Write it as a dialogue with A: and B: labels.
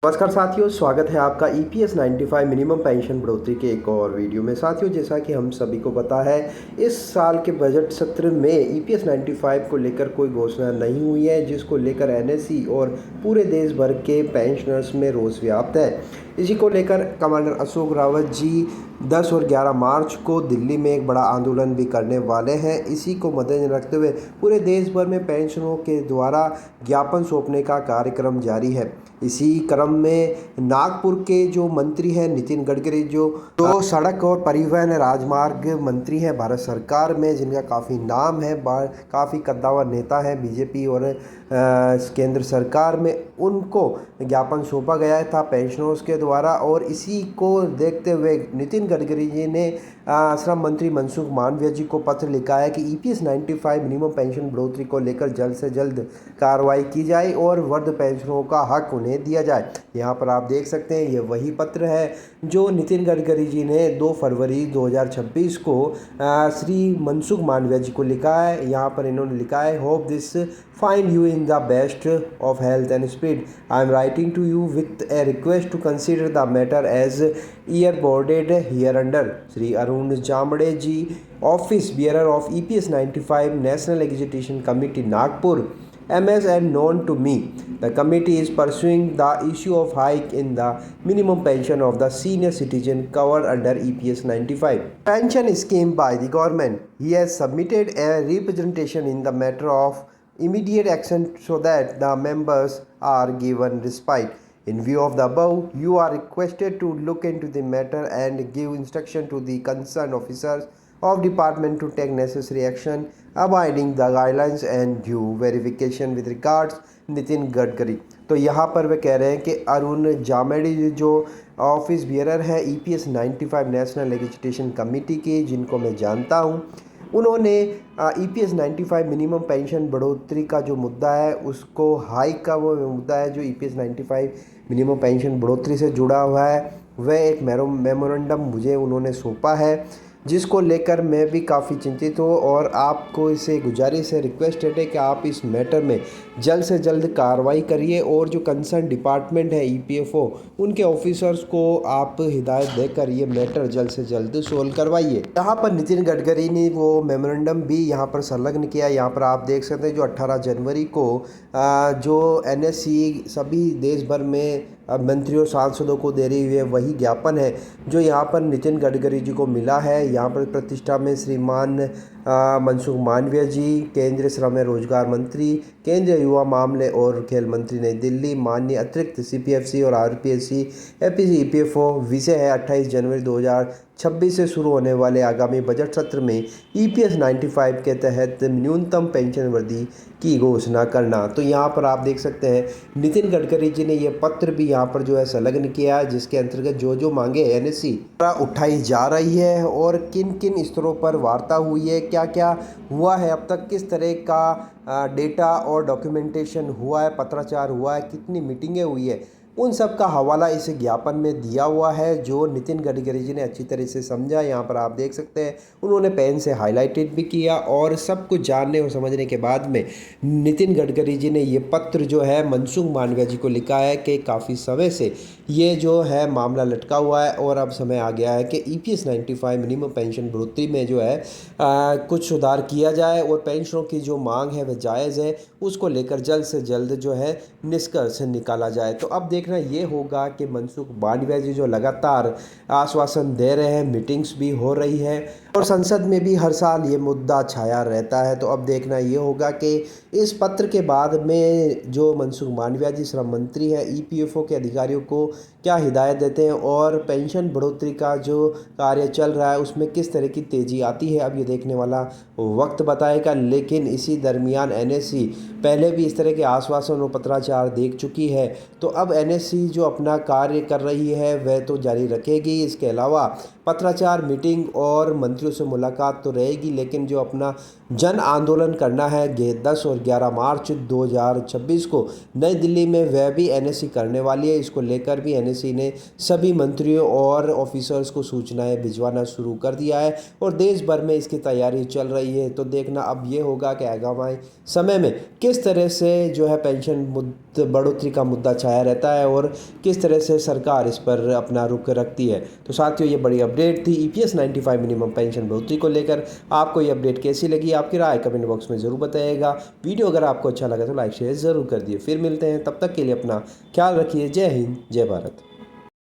A: नमस्कार साथियों, स्वागत है आपका EPS 95 मिनिमम पेंशन बढ़ोतरी के एक और वीडियो में। साथियों, जैसा कि हम सभी को पता है, इस साल के बजट सत्र में EPS 95 को लेकर कोई घोषणा नहीं हुई है, जिसको लेकर NSE और पूरे देश भर के पेंशनर्स में रोष व्याप्त है। इसी को लेकर कमांडर अशोक रावत जी 10 और 11 मार्च को दिल्ली में एक बड़ा आंदोलन भी करने वाले हैं। इसी को मद्देनजर रखते हुए पूरे देश भर में पेंशनरों के द्वारा ज्ञापन सौंपने का कार्यक्रम जारी है। इसी क्रम में नागपुर के जो मंत्री हैं नितिन गडकरी, जो सड़क और परिवहन राजमार्ग मंत्री हैं भारत सरकार में, जिनका काफ़ी नाम है, काफ़ी कद्दावर नेता हैं बीजेपी और केंद्र सरकार में, उनको ज्ञापन सौंपा गया था पेंशनर्स के द्वारा। और इसी को देखते हुए नितिन गडकरी जी ने श्रम मंत्री मनसुख मांडविया जी को पत्र लिखा है कि EPS 95 मिनिमम पेंशन बढ़ोतरी को लेकर जल्द से जल्द कार्रवाई की जाए और वृद्ध पेंशनरों का हक उन्हें दिया जाए। यहाँ पर आप देख सकते हैं, ये वही पत्र है जो नितिन गडकरी जी ने 2 फरवरी 2026 को श्री मनसुख मांडविया जी को लिखा है। यहाँ पर इन्होंने लिखा है, hope this find you in the best of health and spirit. I am writing to you with a request to consider the matter as earboarded hereunder. Shri Arun Jamade ji, office bearer of EPS 95 National Agitation Committee Nagpur, MS, and known to me. The committee is pursuing the issue of hike in the minimum pension of the senior citizen covered under EPS 95 pension scheme by the government. He has submitted a representation in the matter of immediate action so that the members are given respite. In view of the above, you are requested to look into the matter and give instruction to the concerned officers of department to take necessary action abiding the guidelines and due verification with regards Nitin Gadkari. तो यहाँ पर वे कह रहे हैं कि अरुण जामेडी जो office bearer है EPS 95 national education committee की, जिनको मैं जानता हूँ, उन्होंने EPS 95 मिनिमम पेंशन बढ़ोतरी का जो मुद्दा है, उसको हाइक का वो मुद्दा है जो EPS 95 मिनिमम पेंशन बढ़ोतरी से जुड़ा हुआ है, वह एक मेमोरेंडम मुझे उन्होंने सौंपा है, जिसको लेकर मैं भी काफ़ी चिंतित हूँ। और आपको इसे गुजारिश है, रिक्वेस्ट है कि आप इस मैटर में जल्द से जल्द कार्रवाई करिए और जो कंसर्न डिपार्टमेंट है EPFO, उनके ऑफिसर्स को आप हिदायत देकर ये मैटर जल्द से जल्द सोल्व करवाइए। यहाँ पर नितिन गडकरी ने वो मेमोरेंडम भी यहाँ पर संलग्न किया। यहाँ पर आप देख सकते हैं जो 18 जनवरी को जो NSE सभी देश भर में मंत्री और सांसदों को दे रही है, वही ज्ञापन है जो यहाँ पर नितिन गडकरी जी को मिला है। यहाँ पर प्रतिष्ठा में श्रीमान मनसुख मांडविया जी, केंद्रीय श्रम एवं रोजगार मंत्री, केंद्रीय युवा मामले और खेल मंत्री नई दिल्ली, माननीय अतिरिक्त CPFC और RPSC APC EPFO। विषय है 28 जनवरी 2026 से शुरू होने वाले आगामी बजट सत्र में EPS 95 के तहत न्यूनतम पेंशन वृद्धि की घोषणा करना। तो यहाँ पर आप देख सकते हैं नितिन गडकरी जी ने ये पत्र भी यहाँ पर जो है संलग्न किया है, जिसके अंतर्गत जो जो मांगे NSE उठाई जा रही है और किन किन स्तरों पर वार्ता हुई है, क्या क्या हुआ है अब तक, किस तरह का डेटा और डॉक्यूमेंटेशन हुआ है, पत्राचार हुआ है, कितनी मीटिंगें हुई है, उन सब का हवाला इस ज्ञापन में दिया हुआ है, जो नितिन गडकरी जी ने अच्छी तरह से समझा। यहाँ पर आप देख सकते हैं उन्होंने पेन से हाईलाइटेड भी किया और सब कुछ जानने और समझने के बाद में नितिन गडकरी जी ने ये पत्र जो है मनसुख मांडविया जी को लिखा है कि काफ़ी समय से ये जो है मामला लटका हुआ है और अब समय आ गया है कि EPS 95 मिनिमम पेंशन बढ़ोतरी में जो है कुछ सुधार किया जाए और पेंशनों की जो मांग है वह जायज़ है, उसको लेकर जल्द से जल्द जो है निष्कर्ष निकाला जाए। तो अब देखना ये होगा कि मनसुख मांडविया जी जो लगातार आश्वासन दे रहे हैं, मीटिंग्स भी हो रही है और संसद में भी हर साल ये मुद्दा छाया रहता है। तो अब देखना ये होगा कि इस पत्र के बाद में जो मनसुख मांडविया जी श्रम मंत्री हैं EPFO के अधिकारियों को क्या हिदायत देते हैं और पेंशन बढ़ोतरी का जो कार्य चल रहा है उसमें किस तरह की तेज़ी आती है, अब ये देखने वाला वक्त बताएगा। लेकिन इसी दरमियान NSE पहले भी इस तरह के आश्वासन और पत्राचार देख चुकी है, तो अब NSE जो अपना कार्य कर रही है वह तो जारी रखेगी। इसके अलावा पत्राचार, मीटिंग और मंत्रियों से मुलाकात तो रहेगी, लेकिन जो अपना जन आंदोलन करना है 10 और 11 मार्च 2026 को नई दिल्ली में, वह भी NSE करने वाली है। इसको लेकर भी NSE ने सभी मंत्रियों और ऑफिसर्स को सूचनाएं भिजवाना शुरू कर दिया है और देश भर में इसकी तैयारी चल रही है। तो देखना अब ये होगा कि आगामी समय में किस तरह से जो है पेंशन बढ़ोतरी का मुद्दा छाया रहता है और किस तरह से सरकार इस पर अपना रुख रखती है। तो साथियों, ये बड़ी अपडेट थी EPS 95 मिनिमम पेंशन बढ़ोतरी को लेकर। आपको ये अपडेट कैसी लगी, आपकी राय कमेंट बॉक्स में ज़रूर बताइएगा। वीडियो अगर आपको अच्छा लगा तो लाइक शेयर ज़रूर कर दिए। फिर मिलते हैं, तब तक के लिए अपना ख्याल रखिए। जय हिंद, जय भारत।